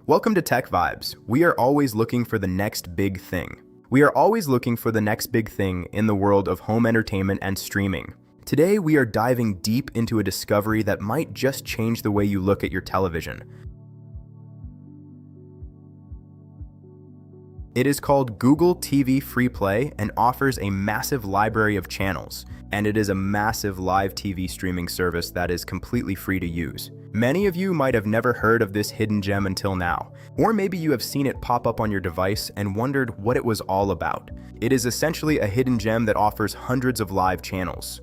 Welcome to TechVibes. We are always looking for the next big thing. We are always looking for the next big thing in the world of home entertainment and streaming. Today, we are diving deep into a discovery that might just change the way you look at your television. It is called Google TV Freeplay and offers a massive library of channels, and it is a massive live TV streaming service that is completely free to use. Many of you might have never heard of this hidden gem until now, or maybe you have seen it pop up on your device and wondered what it was all about. It is essentially a hidden gem that offers hundreds of live channels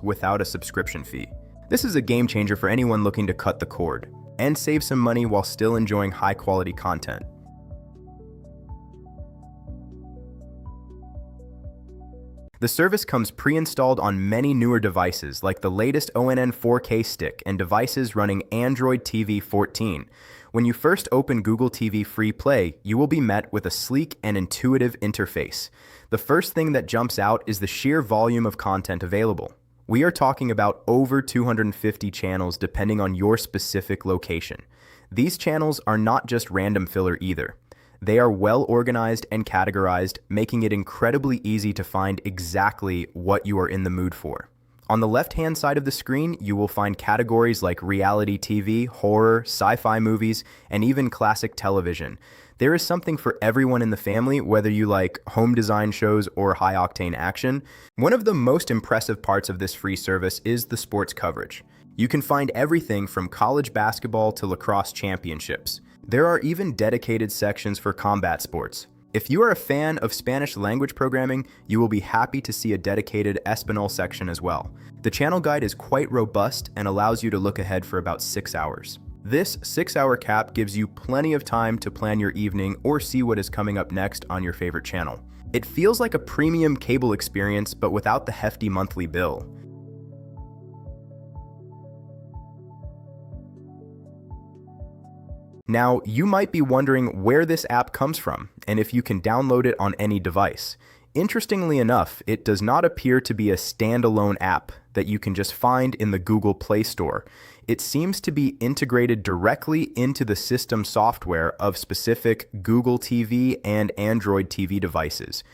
without a subscription fee. This is a game changer for anyone looking to cut the cord and save some money while still enjoying high-quality content. The service comes pre-installed on many newer devices like the latest ONN 4K stick and devices running Android TV 14. When you first open Google TV Freeplay, you will be met with a sleek and intuitive interface. The first thing that jumps out is the sheer volume of content available. We are talking about over 250 channels depending on your specific location. These channels are not just random filler either. They are well organized and categorized, making it incredibly easy to find exactly what you are in the mood for. On the left-hand side of the screen, you will find categories like reality TV, horror, sci-fi movies, and even classic television. There is something for everyone in the family, whether you like home design shows or high-octane action. One of the most impressive parts of this free service is the sports coverage. You can find everything from college basketball to lacrosse championships. There are even dedicated sections for combat sports. If you are a fan of Spanish language programming, you will be happy to see a dedicated Espanol section as well. The channel guide is quite robust and allows you to look ahead for about 6 hours. This 6-hour cap gives you plenty of time to plan your evening or see what is coming up next on your favorite channel. It feels like a premium cable experience, but without the hefty monthly bill. Now, you might be wondering where this app comes from and if you can download it on any device. Interestingly enough, it does not appear to be a standalone app that you can just find in the Google Play Store. It seems to be integrated directly into the system software of specific Google TV and Android TV devices.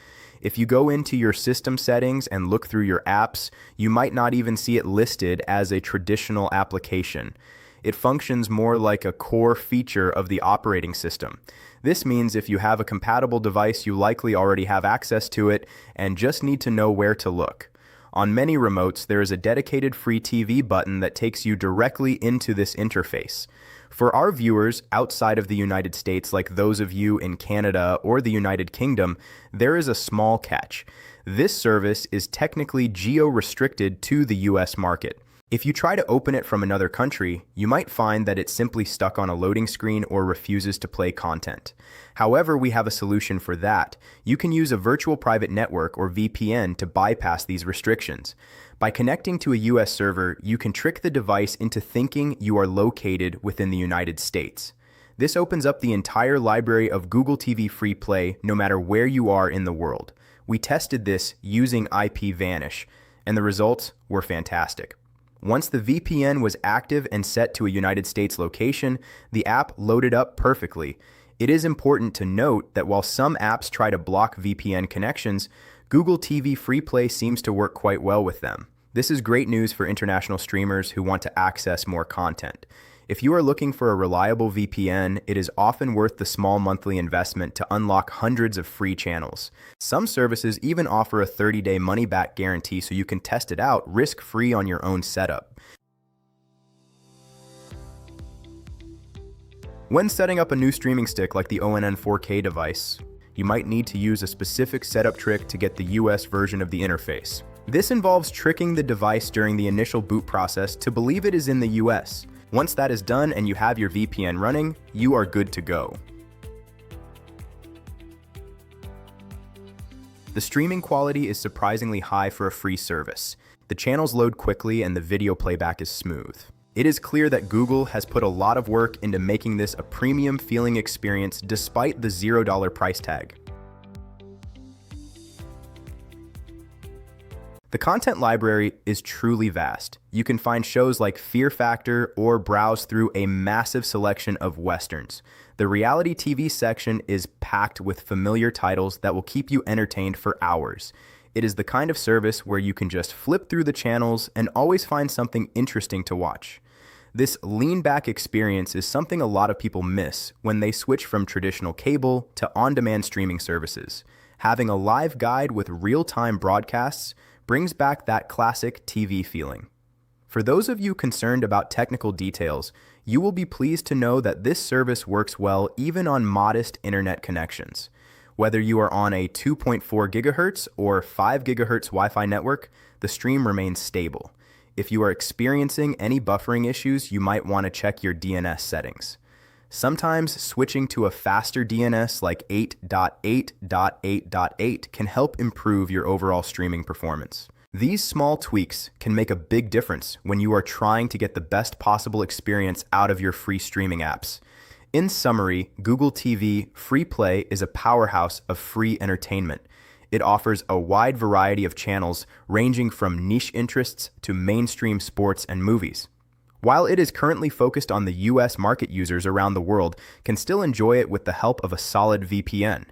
If you go into your system settings and look through your apps, you might not even see it listed as a traditional application. It functions more like a core feature of the operating system. This means if you have a compatible device, you likely already have access to it and just need to know where to look. On many remotes, there is a dedicated free TV button that takes you directly into this interface. For our viewers outside of the United States, like those of you in Canada or the United Kingdom, there is a small catch. This service is technically geo-restricted to the US market. If you try to open it from another country, you might find that it's simply stuck on a loading screen or refuses to play content. However, we have a solution for that. You can use a virtual private network or VPN to bypass these restrictions. By connecting to a US server, you can trick the device into thinking you are located within the United States. This opens up the entire library of Google TV Freeplay no matter where you are in the world. We tested this using IPVanish, and the results were fantastic. Once the VPN was active and set to a United States location, the app loaded up perfectly. It is important to note that while some apps try to block VPN connections, Google TV Freeplay seems to work quite well with them. This is great news for international streamers who want to access more content. If you are looking for a reliable VPN, it is often worth the small monthly investment to unlock hundreds of free channels. Some services even offer a 30-day money-back guarantee so you can test it out risk-free on your own setup. When setting up a new streaming stick like the ONN 4K device, you might need to use a specific setup trick to get the US version of the interface. This involves tricking the device during the initial boot process to believe it is in the US. Once that is done and you have your VPN running, you are good to go. The streaming quality is surprisingly high for a free service. The channels load quickly and the video playback is smooth. It is clear that Google has put a lot of work into making this a premium feeling experience despite the $0 price tag. The content library is truly vast. You can find shows like Fear Factor or browse through a massive selection of westerns. The reality TV section is packed with familiar titles that will keep you entertained for hours. It is the kind of service where you can just flip through the channels and always find something interesting to watch. This lean-back experience is something a lot of people miss when they switch from traditional cable to on-demand streaming services. Having a live guide with real-time broadcasts brings back that classic TV feeling. For those of you concerned about technical details, you will be pleased to know that this service works well even on modest internet connections. Whether you are on a 2.4 GHz or 5 GHz Wi-Fi network, the stream remains stable. If you are experiencing any buffering issues, you might want to check your DNS settings. Sometimes switching to a faster DNS like 8.8.8.8 can help improve your overall streaming performance. These small tweaks can make a big difference when you are trying to get the best possible experience out of your free streaming apps. In summary, Google TV Freeplay is a powerhouse of free entertainment. It offers a wide variety of channels ranging from niche interests to mainstream sports and movies. While it is currently focused on the US market, users around the world can still enjoy it with the help of a solid VPN.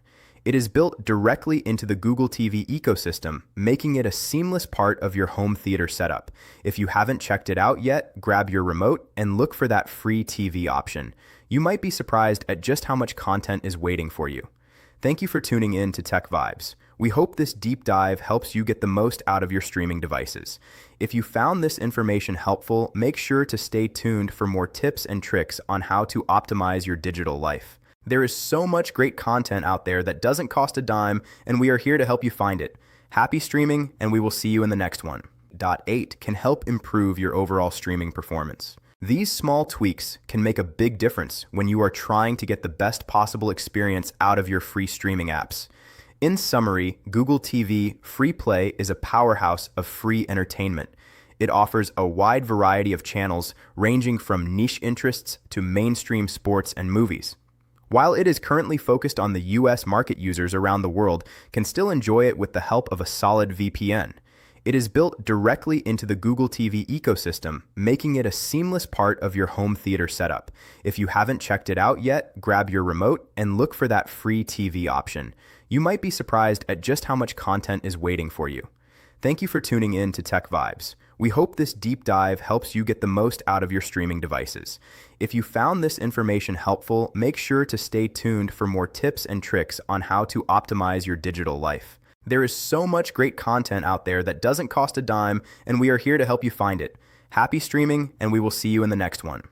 It is built directly into the Google TV ecosystem, making it a seamless part of your home theater setup. If you haven't checked it out yet, grab your remote and look for that free TV option. You might be surprised at just how much content is waiting for you. Thank you for tuning in to TechVibes. We hope this deep dive helps you get the most out of your streaming devices. If you found this information helpful, make sure to stay tuned for more tips and tricks on how to optimize your digital life. There is so much great content out there that doesn't cost a dime, and we are here to help you find it. Happy streaming, and we will see you in the next one. 8 can help improve your overall streaming performance. These small tweaks can make a big difference when you are trying to get the best possible experience out of your free streaming apps. In summary, Google TV Freeplay is a powerhouse of free entertainment. It offers a wide variety of channels ranging from niche interests to mainstream sports and movies. While it is currently focused on the US market, users around the world can still enjoy it with the help of a solid VPN. It is built directly into the Google TV ecosystem, making it a seamless part of your home theater setup. If you haven't checked it out yet, grab your remote and look for that free TV option. You might be surprised at just how much content is waiting for you. Thank you for tuning in to TechVibes. We hope this deep dive helps you get the most out of your streaming devices. If you found this information helpful, make sure to stay tuned for more tips and tricks on how to optimize your digital life. There is so much great content out there that doesn't cost a dime, and we are here to help you find it. Happy streaming, and we will see you in the next one.